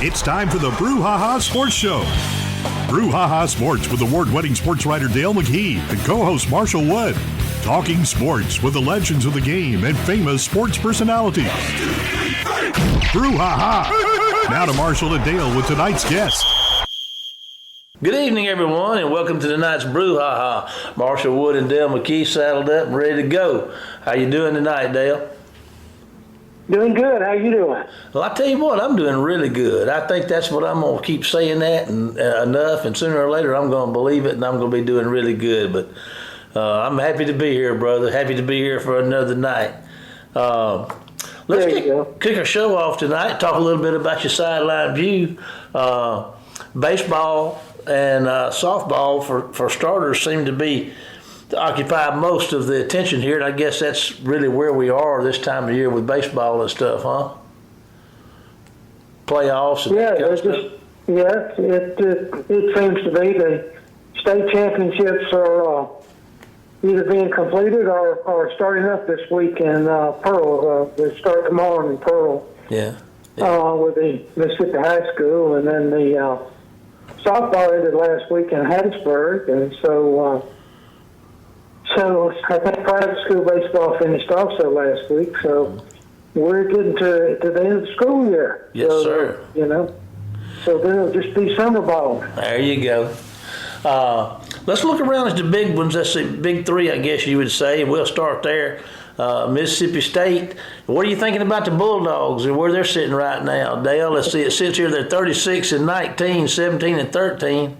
It's time for the Brouhaha Sports Show. Brouhaha Sports with award-winning sports writer Dale McKee and co-host Marshall Wood. Talking sports with the legends of the game and famous sports personalities. Brouhaha! Now to Marshall and Dale with tonight's guest. Good evening, everyone, and welcome to tonight's Brouhaha. Marshall Wood and Dale McKee saddled up and ready to go. How you doing tonight, Dale? Doing good. How you doing? Well, I tell you what, I'm doing really good. I think that's what I'm going to keep saying that and enough, and sooner or later I'm going to believe it, and I'm going to be doing really good. But I'm happy to be here, brother. Happy to be here for another night. Let's kick our show off tonight. Talk a little bit about your sideline view. Baseball and softball, for starters, seem to occupy most of the attention here, and I guess that's really where we are this time of year with baseball and stuff, huh? Playoffs and that kind of stuff. It seems to be the state championships are either being completed or starting up this week in Pearl. They start tomorrow in Pearl. Yeah. With the Mississippi High School, and then the softball ended last week in Hattiesburg, and so I think private school baseball finished also last week. So we're getting to the end of the school year. Yes, so, sir. So then it'll just be summer ball. There you go. Let's look around at the big ones. That's the big three, I guess you would say. We'll start there. Mississippi State. What are you thinking about the Bulldogs and where they're sitting right now? Dale, let's see. It sits here. They're 36-19, 17-13.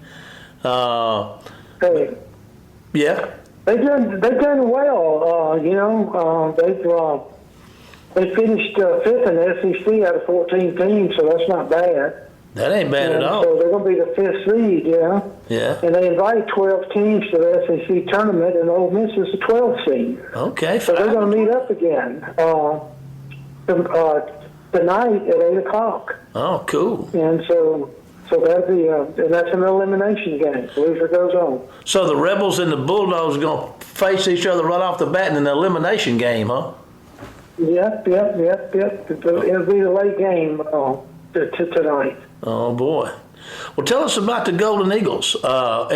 Yeah. They've done well. They finished fifth in the SEC out of 14 teams, so that's not bad. That ain't bad at all. So they're going to be the fifth seed, yeah. Yeah. And they invite 12 teams to the SEC tournament, and Ole Miss is the 12th seed. Okay. So they're going to meet up again tonight at 8 o'clock. Oh, cool. And so that'll be and that's an elimination game. Loser goes on. So the Rebels and the Bulldogs are going to face each other right off the bat in an elimination game, huh? Yep. It'll be the late game tonight. Oh, boy. Well, tell us about the Golden Eagles. Are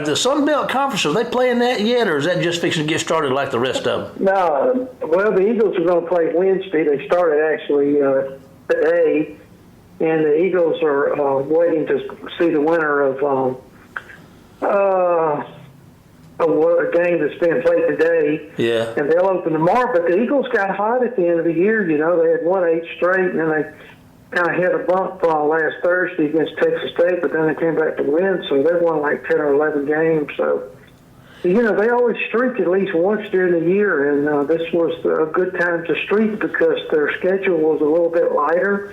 the Sun Belt Conference, are they playing that yet, or is that just fixing to get started like the rest of them? No. Well, the Eagles are going to play Wednesday. They started actually today, and the Eagles are waiting to see the winner of a game that's being played today. Yeah. And they'll open tomorrow. But the Eagles got hot at the end of the year. You know, they had won 8 straight, and then they kind of hit a bump last Thursday against Texas State, but then they came back to win, so they won like 10 or 11 games. So, you know, they always streak at least once during the year, and this was a good time to streak because their schedule was a little bit lighter.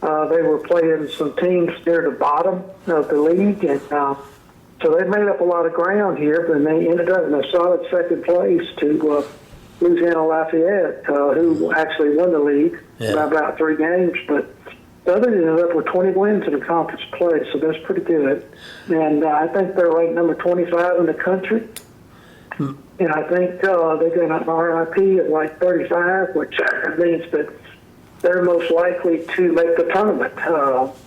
They were playing some teams near the bottom of the league, and so they made up a lot of ground here, but they ended up in a solid second place to Louisiana Lafayette, who actually won the league by about 3 games, but the others ended up with 20 wins in the conference play, so that's pretty good. And I think they're ranked number 25 in the country. And I think they got an RIP at like 35, which means that they're most likely to make the tournament.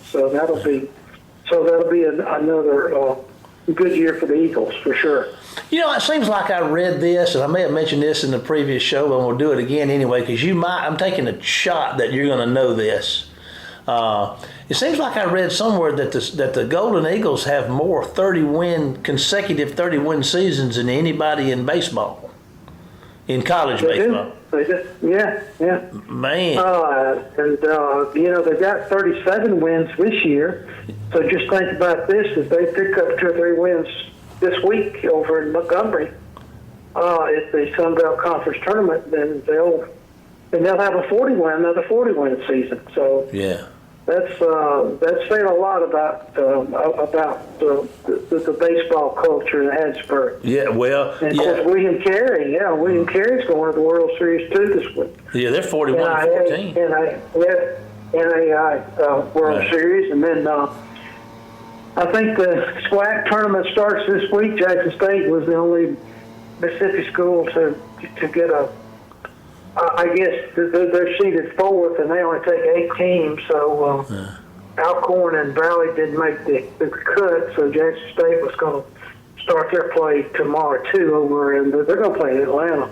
So that'll be another good year for the Eagles for sure. You know, it seems like I read this, and I may have mentioned this in the previous show, but we'll do it again anyway, because I'm taking a shot that you're going to know this. It seems like I read somewhere that the Golden Eagles have more consecutive 30-win seasons than anybody in baseball, in college baseball. They do. Yeah. Man. They've got 37 wins this year. So just think about this: if they pick up 2 or 3 wins this week over in Montgomery at the Sun Belt Conference tournament, then they'll have another 40-win season. So yeah. That's saying a lot about the baseball culture in Hattiesburg. Yeah, well, and of course William Carey's going to the World Series too this week. Yeah, they're 41-14. NAI World Series, and then I think the SWAC tournament starts this week. Jackson State was the only Mississippi school to get a. I guess they're seeded 4th, and they only take 8 teams. So Alcorn and Valley didn't make the cut, so Jackson State was going to start their play tomorrow too over, and they're going to play in Atlanta.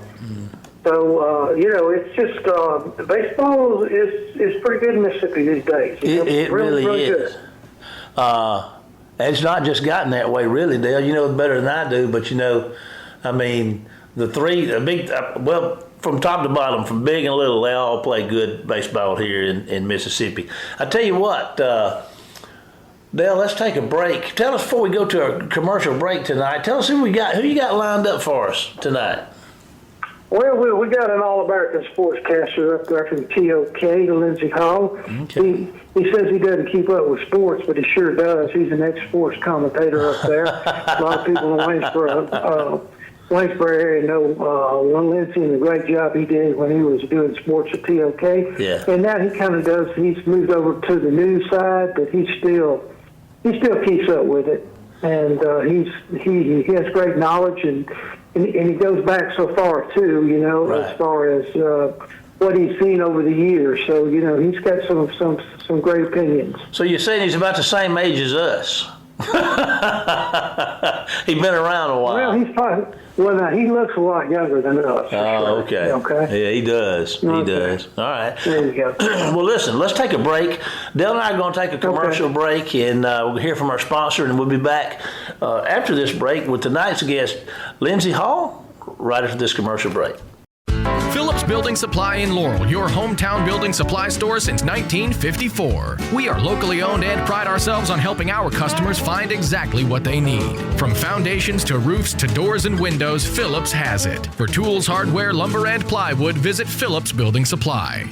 So it's just baseball is pretty good in Mississippi these days. It really is. And it's not just gotten that way, really, Dale. You know better than I do, but I mean, from top to bottom, from big and little, they all play good baseball here in Mississippi. I tell you what, Dale, let's take a break. Tell us before we go to our commercial break tonight. Tell us who you got lined up for us tonight. Well, we got an All-American sportscaster up there from TOK, Lindsay Hall. Okay. He says he doesn't keep up with sports, but he sure does. He's an ex-sports commentator up there. A lot of people in Waynesboro area know Lindsay and the great job he did when he was doing sports at TOK. Yeah. And now he's moved over to the news side, but he still keeps up with it. And he has great knowledge and he goes back so far too, right. As far as what he's seen over the years. So he's got some great opinions. So you're saying he's about the same age as us? He's been around a while. Well, he's probably now he looks a lot younger than us. Oh, sure. okay. Okay. Yeah, he does. Okay. He does. All right. There you go. Well, listen, let's take a break. Dale and I are going to take a commercial break, and we'll hear from our sponsor, and we'll be back after this break with tonight's guest, Lindsay Hall, right after this commercial break. Phillips Building Supply in Laurel, your hometown building supply store since 1954. We are locally owned and pride ourselves on helping our customers find exactly what they need. From foundations to roofs to doors and windows, Phillips has it. For tools, hardware, lumber, and plywood, visit Phillips Building Supply.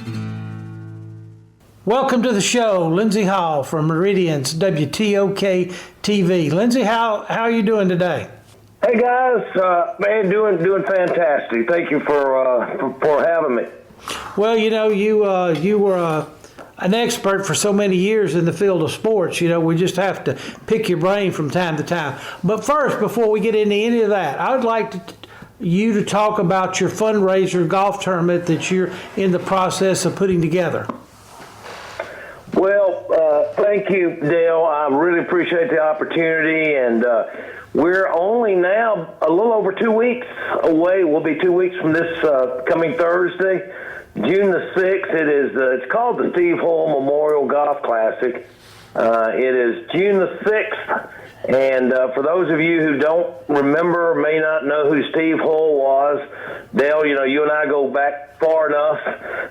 Welcome to the show, Lindsay Hall from Meridian's WTOK TV. Lindsay, how are you doing today? Hey guys, man, doing fantastic. Thank you for having me. Well, you were an expert for so many years in the field of sports. We just have to pick your brain from time to time. But first, before we get into any of that, I would like you to talk about your fundraiser golf tournament that you're in the process of putting together. Well, thank you, Dale. I really appreciate the opportunity, and we're only now a little over 2 weeks away. We'll be 2 weeks from this coming Thursday, June the 6th. It's called the Steve Hall Memorial Golf Classic. It is June the 6th, and for those of you who don't remember, may not know who Steve Hall was, Dale, you and I go back far enough,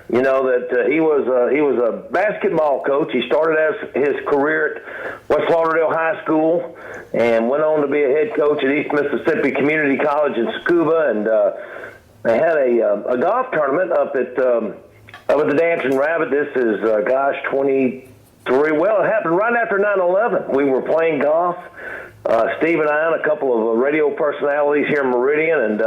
that he was a basketball coach. He started as his career at West Lauderdale High School and went on to be a head coach at East Mississippi Community College in Scuba, and they had a golf tournament up at the Dancing Rabbit. This is 23. Well, it happened right after 9/11. We were playing golf, Steve and I, and a couple of radio personalities here in Meridian, and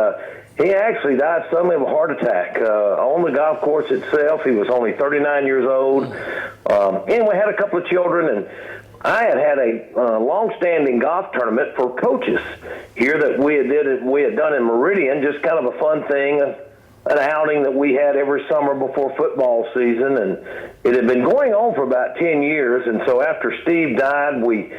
he actually died suddenly of a heart attack on the golf course itself. He was only 39 years old. And we had a couple of children, and I had a long-standing golf tournament for coaches here that we had done in Meridian, just kind of a fun thing, an outing that we had every summer before football season, and it had been going on for about 10 years. And so after Steve died, we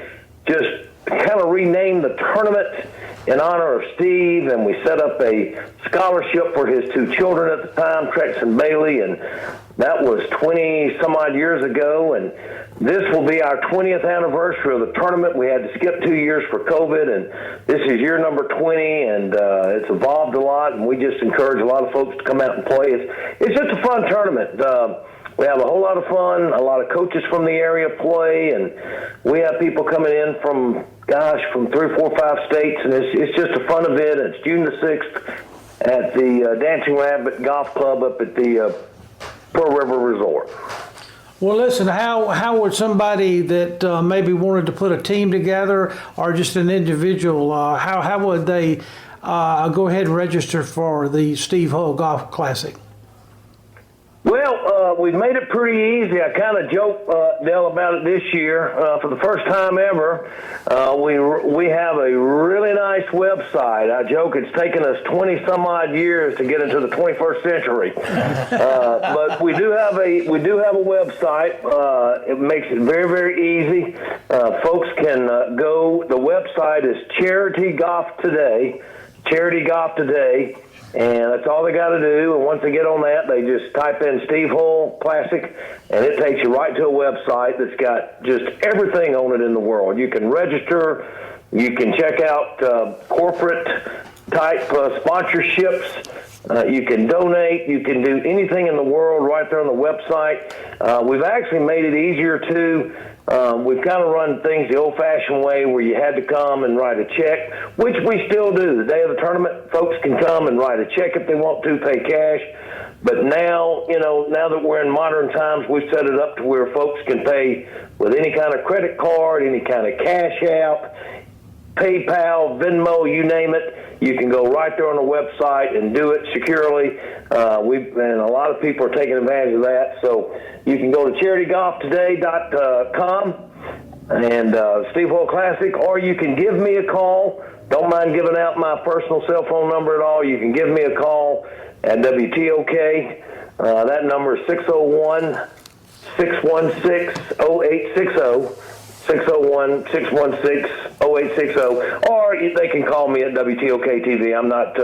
just kind of renamed the tournament in honor of Steve, and we set up a scholarship for his two children at the time, Trex and Bailey, and that was 20 some odd years ago. And this will be our 20th anniversary of the tournament. We had to skip 2 years for COVID, and this is year number 20, and it's evolved a lot, and we just encourage a lot of folks to come out and play. It's just a fun tournament. We have a whole lot of fun. A lot of coaches from the area play, and we have people coming in from 3, 4, 5 states, and it's just a fun event. It's June the 6th at the Dancing Rabbit Golf Club up at the Pearl River Resort. Well, listen, how would somebody that maybe wanted to put a team together or just an individual, how would they go ahead and register for the Steve Hull Golf Classic? Well, Well, we've made it pretty easy. I kind of joke, Dale, about it this year. For the first time ever, we have a really nice website. I joke it's taken us 20-some-odd years to get into the 21st century, but we do have a website. It makes it very, very easy. Folks can go. The website is Charity Golf Today. And that's all they got to do. And once they get on that, they just type in Steve Hall Classic, and it takes you right to a website that's got just everything on it in the world. You can register. You can check out corporate-type sponsorships. You can donate. You can do anything in the world right there on the website. We've actually made it easier, too. We've kind of run things the old-fashioned way where you had to come and write a check, which we still do. The day of the tournament, folks can come and write a check if they want to, pay cash. But now, now that we're in modern times, we've set it up to where folks can pay with any kind of credit card, any kind of cash app, PayPal, Venmo, you name it. You can go right there on the website and do it securely. And a lot of people are taking advantage of that. So you can go to CharityGolfToday.com and Steve Hall Classic, or you can give me a call. Don't mind giving out my personal cell phone number at all. You can give me a call at WTOK. That number is 601-616-0860. 601-616-0860, or they can call me at WTOK TV. I'm not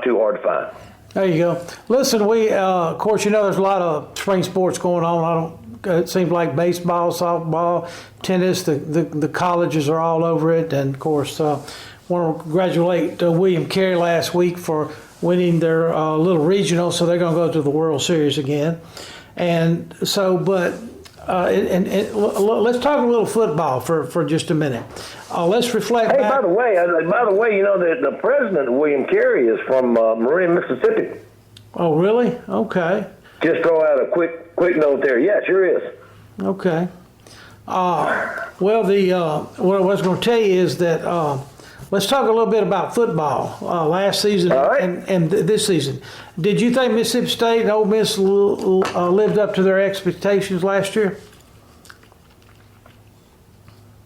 too hard to find. There you go. Listen, we of course there's a lot of spring sports going on. It seems like baseball, softball, tennis. The colleges are all over it, and of course, want to congratulate William Carey last week for winning their little regional. So they're going to go to the World Series again, and so but. And let's talk a little football for just a minute. Let's reflect. Hey, back. by the way, the president of William Carey is from Marine, Mississippi. Oh, really? Okay. Just throw out a quick note there. Yeah, it sure is. Okay. Well, what I was going to tell you is that let's talk a little bit about football. Last season and this season. Did you think Mississippi State and Ole Miss lived up to their expectations last year?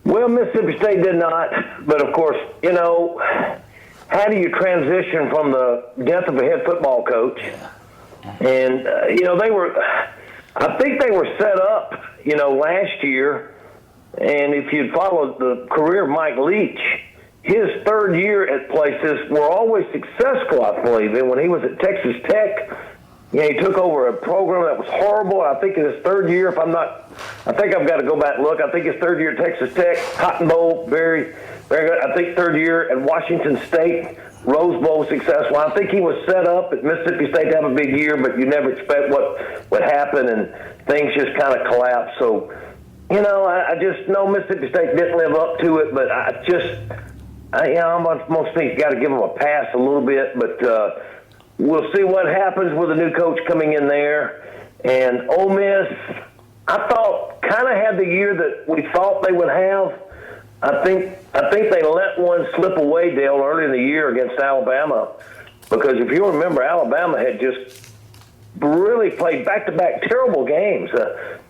Well, Mississippi State did not. But, of course, how do you transition from the death of a head football coach? And, I think they were set up, last year. And if you'd followed the career of Mike Leach, his third year at places were always successful, I believe. And when he was at Texas Tech, he took over a program that was horrible. I think in his third year, I think I've got to go back and look. I think his third year at Texas Tech, Cotton Bowl, very, very good. I think third year at Washington State, Rose Bowl successful. I think he was set up at Mississippi State to have a big year, but you never expect what would happen, and things just kind of collapsed. So, I just know Mississippi State didn't live up to it, but most things got to give them a pass a little bit, but we'll see what happens with the new coach coming in there. And Ole Miss, I thought, kind of had the year that we thought they would have. I think they let one slip away, Dale, early in the year against Alabama, because if you remember, Alabama had just really played back-to-back terrible games.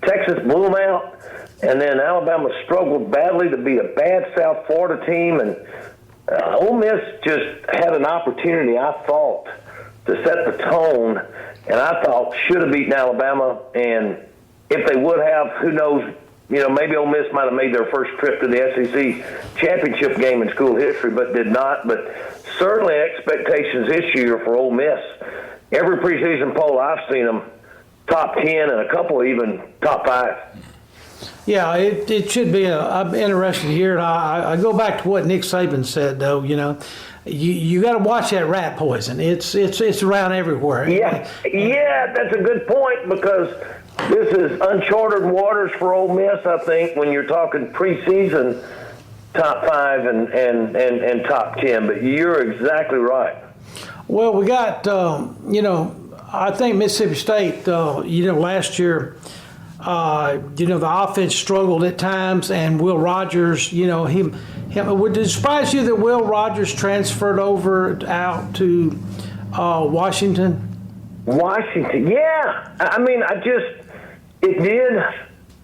Texas blew them out, and then Alabama struggled badly to beat a bad South Florida team, and Ole Miss just had an opportunity, I thought, to set the tone, and I thought should have beaten Alabama. And if they would have, who knows, maybe Ole Miss might have made their first trip to the SEC championship game in school history, but did not. But certainly expectations this year for Ole Miss. Every preseason poll I've seen them top 10 and a couple even top 5. Yeah, it should be an interesting year. I go back to what Nick Saban said, though. You got to watch that rat poison. It's around everywhere. Yeah, that's a good point, because this is uncharted waters for Ole Miss, I think, when you're talking preseason top 5 and top 10. But you're exactly right. Well, we got I think Mississippi State. Last year. The offense struggled at times, and Will Rogers, would it surprise you that Will Rogers transferred out to Washington? Washington, yeah. I mean, it did.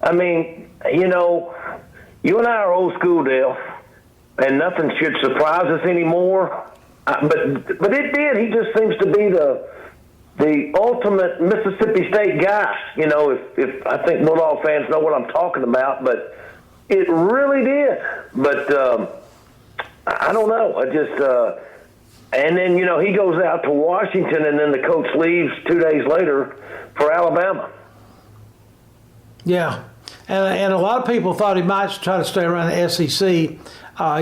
I mean, you know, you and I are old school, Dale, and nothing should surprise us anymore. But it did. He just seems to be the ultimate Mississippi State guy. You know, if I think Bulldog fans know what I'm talking about, but it really did. But I don't know. And then, you know, he goes out to Washington, and then the coach leaves 2 days later for Alabama. Yeah, and a lot of people thought he might try to stay around the SEC.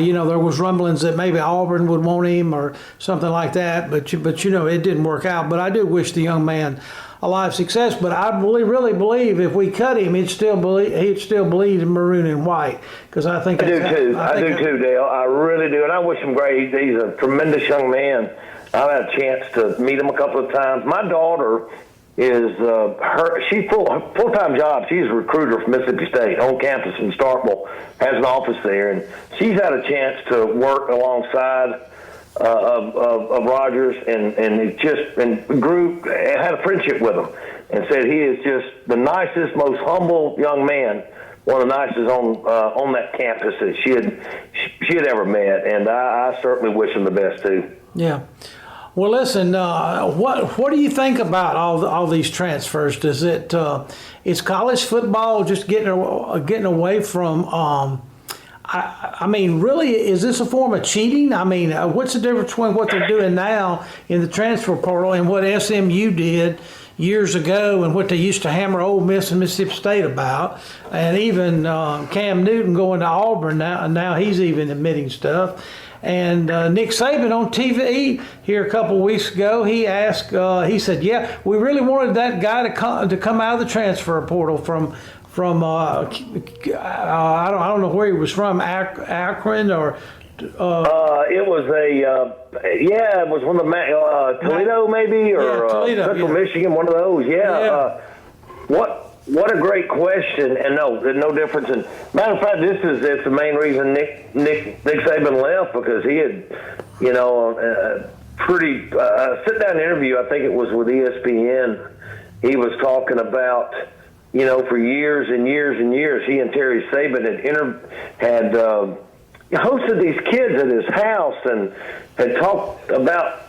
You know, there was rumblings that maybe Auburn would want him or something like that, but you know, it didn't work out. But I do wish the young man a lot of success. But I really believe if we cut him, he'd still bleed in maroon and white. Because I think I do too. I do too, Dale. I really do, and I wish him great. He's a tremendous young man. I've had a chance to meet him a couple of times. My daughter is she's full-time job. She's a recruiter from Mississippi State on campus in Starkville, has an office there, and she's had a chance to work alongside of Rogers, and it just grew, had a friendship with him, and said he is just the nicest, most humble young man, one of the nicest on that campus that she had ever met, and I certainly wish him the best too. Yeah. Well, listen. What do you think about all these transfers? Does is college football just getting away from? I mean, really, is this a form of cheating? I mean, what's the difference between what they're doing now in the transfer portal and what SMU did years ago and what they used to hammer Ole Miss and Mississippi State about? And even Cam Newton going to Auburn now he's even admitting stuff. And Nick Saban on TV here a couple of weeks ago, he said, yeah, we really wanted that guy to come out of the transfer portal from I don't know where he was from, Akron or it was it was one of the Toledo maybe, or Toledo, Central Michigan, one of those. What a great question, and no difference. And matter of fact, it's the main reason Nick Saban left, because he had, you know, pretty sit-down interview. I think it was with ESPN. He was talking about, you know, for years and years and years, he and Terry Saban had hosted these kids at his house and had talked about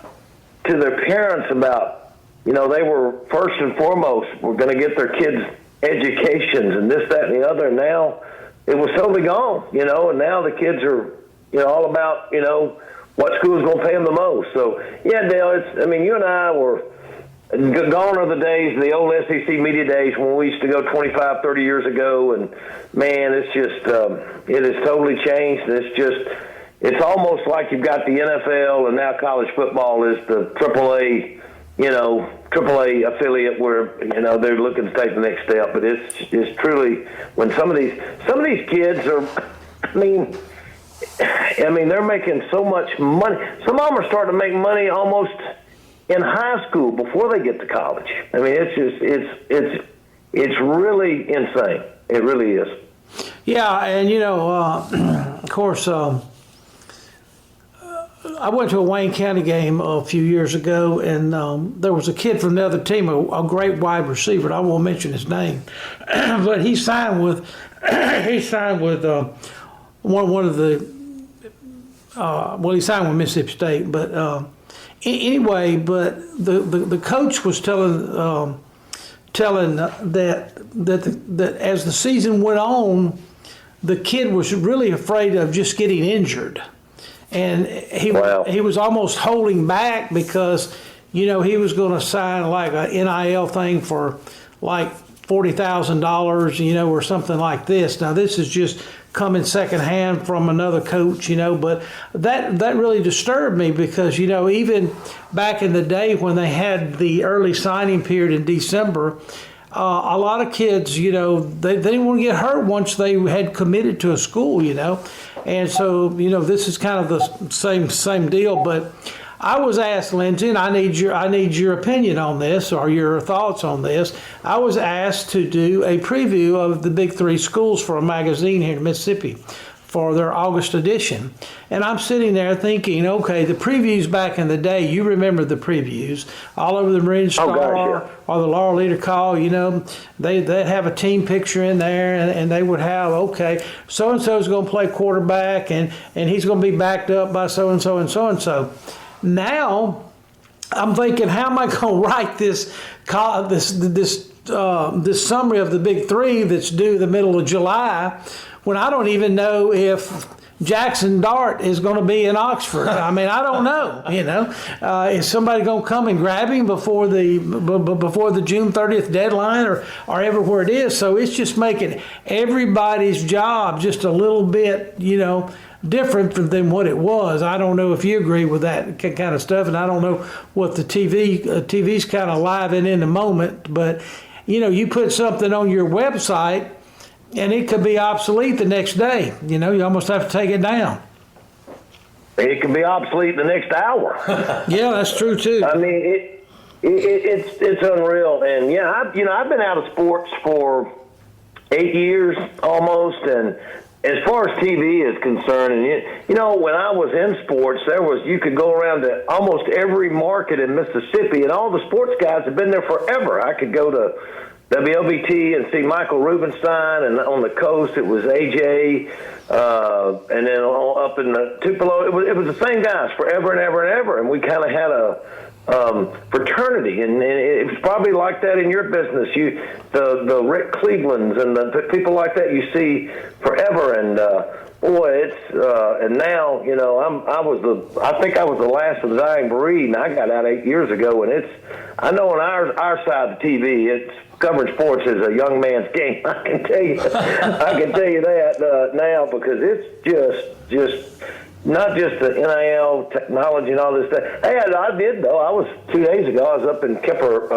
to their parents about, you know, they were first and foremost were going to get their kids educations and this, that, and the other. And now it was totally gone, you know, and now the kids are, you know, all about, you know, what school's going to pay them the most. So, yeah, Dale, you and I were gone are the days, the old SEC media days when we used to go 25, 30 years ago. And, man, it's just, it has totally changed. And it's almost like you've got the NFL and now college football is the AAA affiliate where, you know, they're looking to take the next step. But it's truly, when some of these kids are, I mean, they're making so much money. Some of them are starting to make money almost in high school before they get to college. I mean, it's really insane. It really is. Yeah, and you know, of course, I went to a Wayne County game a few years ago, and there was a kid from the other team, a great wide receiver. I won't mention his name, but he signed with one of the. He signed with Mississippi State, but anyway, but the coach was telling that as the season went on, the kid was really afraid of just getting injured. And he was almost holding back because, you know, he was going to sign like a NIL thing for like $40,000, you know, or something like this. Now, this is just coming secondhand from another coach, you know, but that really disturbed me because, you know, even back in the day when they had the early signing period in December, a lot of kids, you know, they didn't want to get hurt once they had committed to a school, you know. And so, you know, this is kind of the same deal. But I was asked, Lindsay, and I need your opinion on this or your thoughts on this. I was asked to do a preview of the Big Three schools for a magazine here in Mississippi for their August edition. And I'm sitting there thinking, okay, the previews back in the day, you remember the previews, all over the Marine Star or the Laurel Leader Call, they'd have a team picture in there, and they would have, okay, so-and-so is going to play quarterback, and he's going to be backed up by so-and-so and so-and-so. Now, I'm thinking, how am I going to write this summary of the Big Three that's due the middle of July when I don't even know if Jackson Dart is going to be in Oxford? I mean, I don't know. Is somebody going to come and grab him before the June 30th deadline or everywhere it is? So it's just making everybody's job just a little bit, different than what it was. I don't know if you agree with that kind of stuff, and I don't know what the TV's kind of live in the moment, but you put something on your website and it could be obsolete the next day. You almost have to take it down. It can be obsolete the next hour. Yeah, that's true too. I mean, it's unreal. And I've been out of sports for 8 years almost, and as far as TV is concerned, and when I was in sports, you could go around to almost every market in Mississippi, and all the sports guys have been there forever. I could go to WLBT and see Michael Rubenstein, and on the coast it was AJ, and then up in the Tupelo, it was the same guys forever and ever and ever, and we kind of had a fraternity, and it was probably like that in your business. The Rick Clevelands and the people like that you see forever, and and now I think I was the last of the dying breed, and I got out 8 years ago, and I know on our side of the TV, it's covering sports is a young man's game. I can tell you that now, because it's just not just the NIL technology and all this stuff. Hey, I did though. I was 2 days ago. I was up in Kemper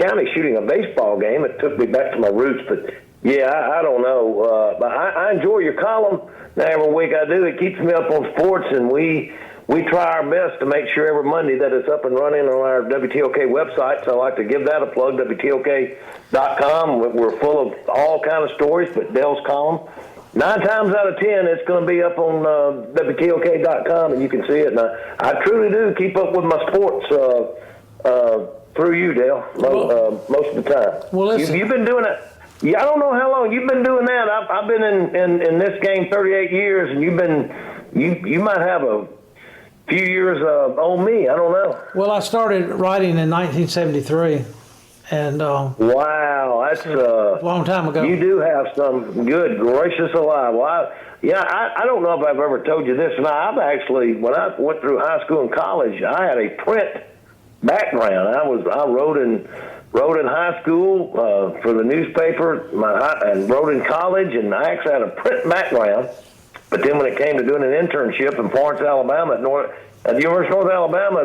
County shooting a baseball game. It took me back to my roots, but yeah, I don't know. But I enjoy your column. Now every week I do. It keeps me up on sports, and we try our best to make sure every Monday that it's up and running on our WTOK website. So I like to give that a plug, WTOK.com. We're full of all kind of stories, but Dale's column, 9 times out of 10, it's going to be up on WTOK.com, and you can see it. And I truly do keep up with my sports through you, Dale, most of the time. Well, listen. You've been doing it. Yeah, I don't know how long you've been doing that. I've been in this game 38 years, and you might have a few years on me. I don't know. Well, I started writing in 1973, and wow, that's a long time ago. You do have some good gracious alive. Well, I don't know if I've ever told you this. Now, I've actually, when I went through high school and college, I had a print background. I wrote in high school for the newspaper, and wrote in college, and I actually had a print background. But then when it came to doing an internship in Florence, Alabama, at the University of North Alabama,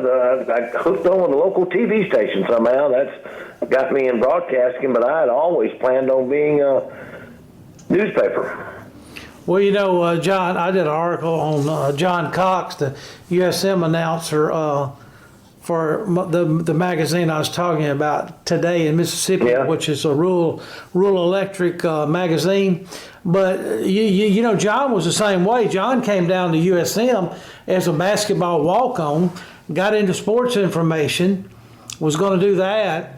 I hooked on with the local TV station somehow. That's got me in broadcasting, but I had always planned on being a newspaper. Well, John, I did an article on John Cox, the USM announcer, for the magazine I was talking about today in Mississippi, which is a rural electric magazine. But John was the same way. John came down to USM as a basketball walk-on, got into sports information, was going to do that.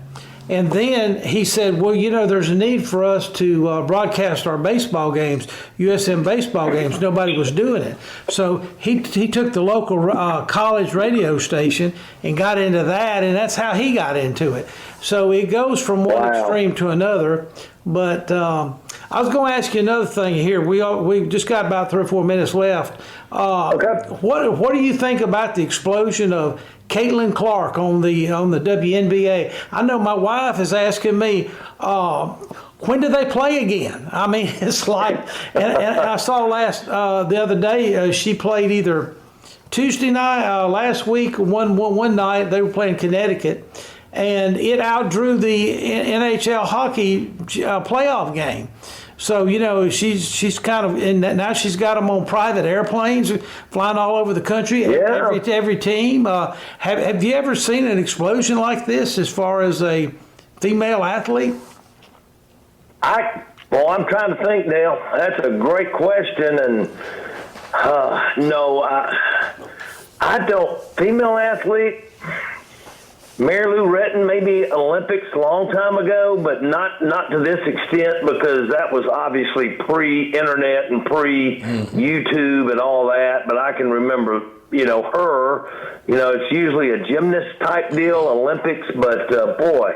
And then he said, well, there's a need for us to broadcast our baseball games, USM baseball games. Nobody was doing it. So he took the local college radio station and got into that, and that's how he got into it. So it goes from one extreme to another. But I was going to ask you another thing here. We just got about 3 or 4 minutes left. Okay. What do you think about the explosion of Caitlin Clark on the WNBA? I know my wife is asking me, when do they play again? I mean, it's like, and I saw the other day she played either Tuesday night, last week, one night they were playing Connecticut, and it outdrew the NHL hockey playoff game. So, she's kind of in that now. She's got them on private airplanes flying all over the country, every team. Have you ever seen an explosion like this as far as a female athlete? I Well, I'm trying to think, Dale. That's a great question, and no, I don't. Female athlete, Mary Lou Retton, maybe Olympics a long time ago, but not to this extent, because that was obviously pre-internet and pre-YouTube and all that. But I can remember, her. It's usually a gymnast type deal, Olympics, but boy.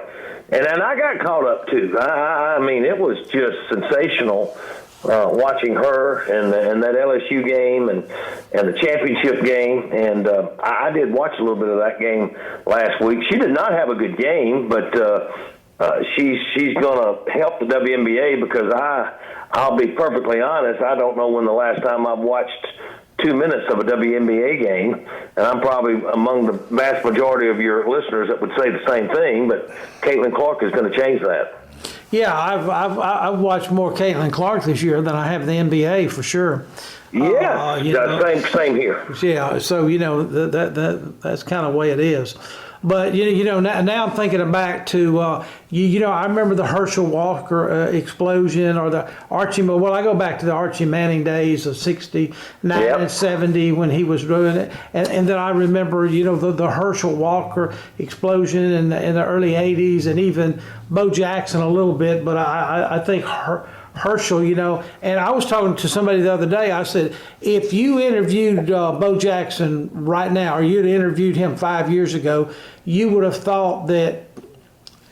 And I got caught up too. I mean, it was just sensational watching her and that LSU game and the championship game. And I did watch a little bit of that game last week. She did not have a good game, but she's going to help the WNBA, because I'll be perfectly honest, I don't know when the last time I've watched 2 minutes of a WNBA game, and I'm probably among the vast majority of your listeners that would say the same thing, but Caitlin Clark is going to change that. Yeah, I've watched more Caitlin Clark this year than I have the NBA for sure. Yeah, same here. Yeah, so that's kind of the way it is. But now I'm thinking back to I remember the Herschel Walker explosion, or the Archie. Well, I go back to the Archie Manning days of '69 and '70 when he was doing it, and then I remember the Herschel Walker explosion in the early '80s, and even Bo Jackson a little bit. But I think Herschel, and I was talking to somebody the other day. I said, if you interviewed Bo Jackson right now, or you'd interviewed him 5 years ago, you would have thought that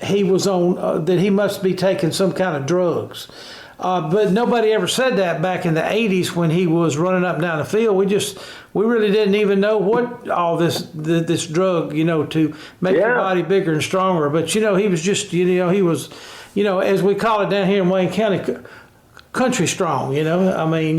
he was on, that he must be taking some kind of drugs. But nobody ever said that back in the 80s when he was running up and down the field. We really didn't even know what all this drug, to make your body bigger and stronger. But, he was just, he was, as we call it down here in Wayne County, country strong, I mean,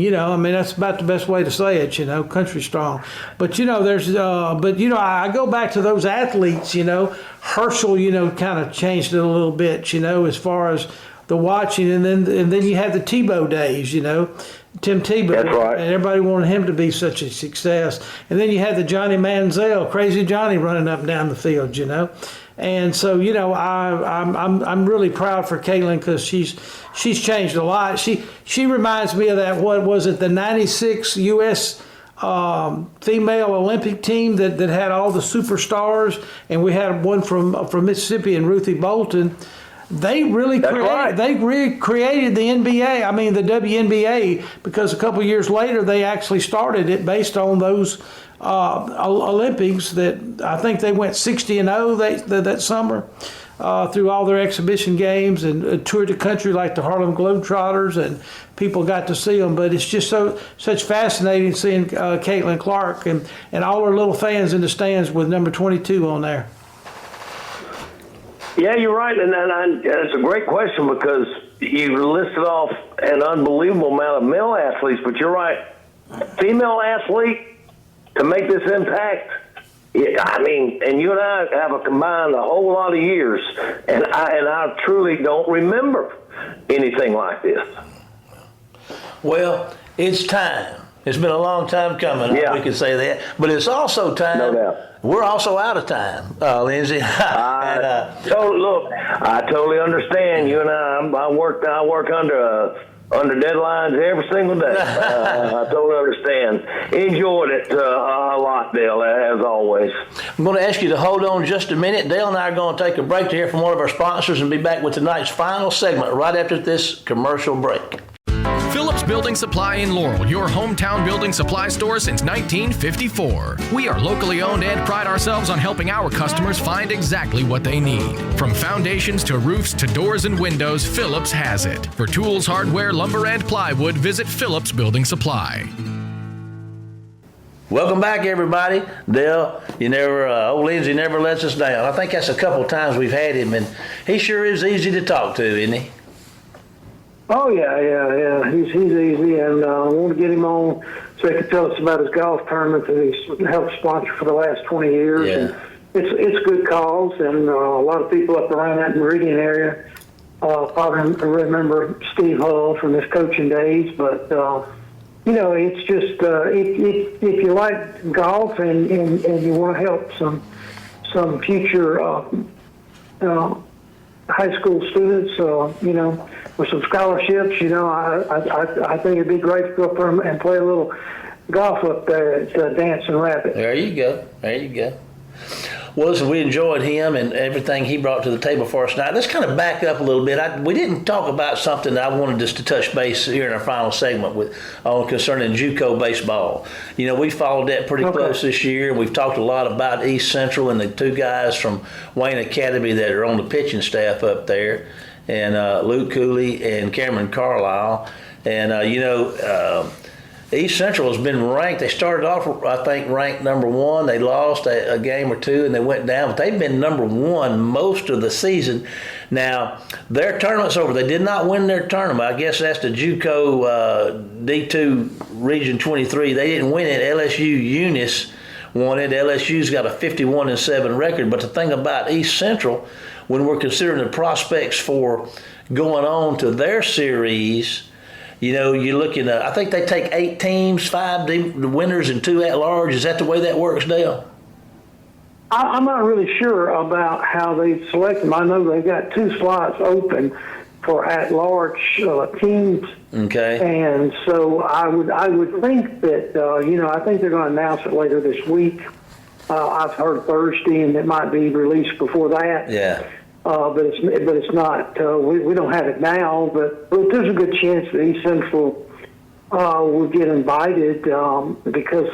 that's about the best way to say it, country strong. But, I go back to those athletes, Herschel, kind of changed it a little bit, as far as the watching. And then you had the Tebow days, Tim Tebow. That's right. And everybody wanted him to be such a success. And then you had the Johnny Manziel, Crazy Johnny, running up and down the field, And so, I'm really proud for Caitlin, because she's changed a lot. She reminds me of that, what was it, the '96 U.S. Female Olympic team that had all the superstars, and we had one from Mississippi, and Ruthie Bolton. They really created the NBA. I mean, the WNBA, because a couple years later they actually started it based on those Olympics. That I think they went 60-0 that summer through all their exhibition games, and toured the country like the Harlem Globetrotters, and people got to see them. But it's just such fascinating seeing Caitlin Clark and all her little fans in the stands with number 22 on there. Yeah, you're right, and it's a great question, because you listed off an unbelievable amount of male athletes, but you're right, female athlete to make this impact. I mean, and you and I have combined a whole lot of years, and I truly don't remember anything like this. Well, it's time. It's been a long time coming. Yeah. We can say that, but it's also time. No doubt. We're also out of time, Lindsay. Look, I totally understand. You and I work under deadlines every single day. I totally understand. Enjoyed it a lot, Dale, as always. I'm going to ask you to hold on just a minute. Dale and I are going to take a break to hear from one of our sponsors and be back with tonight's final segment right after this commercial break. Phillips Building Supply in Laurel, your hometown building supply store since 1954. We are locally owned and pride ourselves on helping our customers find exactly what they need. From foundations to roofs to doors and windows, Phillips has it. For tools, hardware, lumber, and plywood, visit Phillips Building Supply. Welcome back, everybody. Dale, old Lindsay never lets us down. I think that's a couple times we've had him, and he sure is easy to talk to, isn't he? Oh, yeah. He's easy, and I want to get him on so he can tell us about his golf tournament that he's helped sponsor for the last 20 years. Yeah. And it's good cause, and a lot of people up around that Meridian area probably remember Steve Hall from his coaching days. But, it's just if you like golf and you want to help some future high school students, with some scholarships, you know, I think it'd be great to go up there and play a little golf up there at Dancing Rabbit. There you go. There you go. Well, listen, we enjoyed him and everything he brought to the table for us tonight. Let's kind of back up a little bit. We didn't talk about something that I wanted us to touch base here in our final segment on concerning JUCO baseball. You know, we followed that pretty close this year, and we've talked a lot about East Central and the two guys from Wayne Academy that are on the pitching staff up there, and Luke Cooley and Cameron Carlisle. And, East Central has been ranked. They started off, I think, ranked number 1. They lost a game or two, and they went down. But they've been number 1 most of the season. Now, their tournament's over. They did not win their tournament. I guess that's the JUCO D2 Region 23. They didn't win it. LSU Eunice won it. LSU's got a 51-7 record. But the thing about East Central, when we're considering the prospects for going on to their series, you know, you're looking at, I think they take 8 teams, 5 the winners and 2 at-large. Is that the way that works, Dale? I'm not really sure about how they select them. I know they've got 2 slots open for at-large teams. Okay. And so I would think that, I think they're going to announce it later this week. I've heard Thursday, and it might be released before that. Yeah. But it's not. We don't have it now, but there's a good chance that East Central will get invited because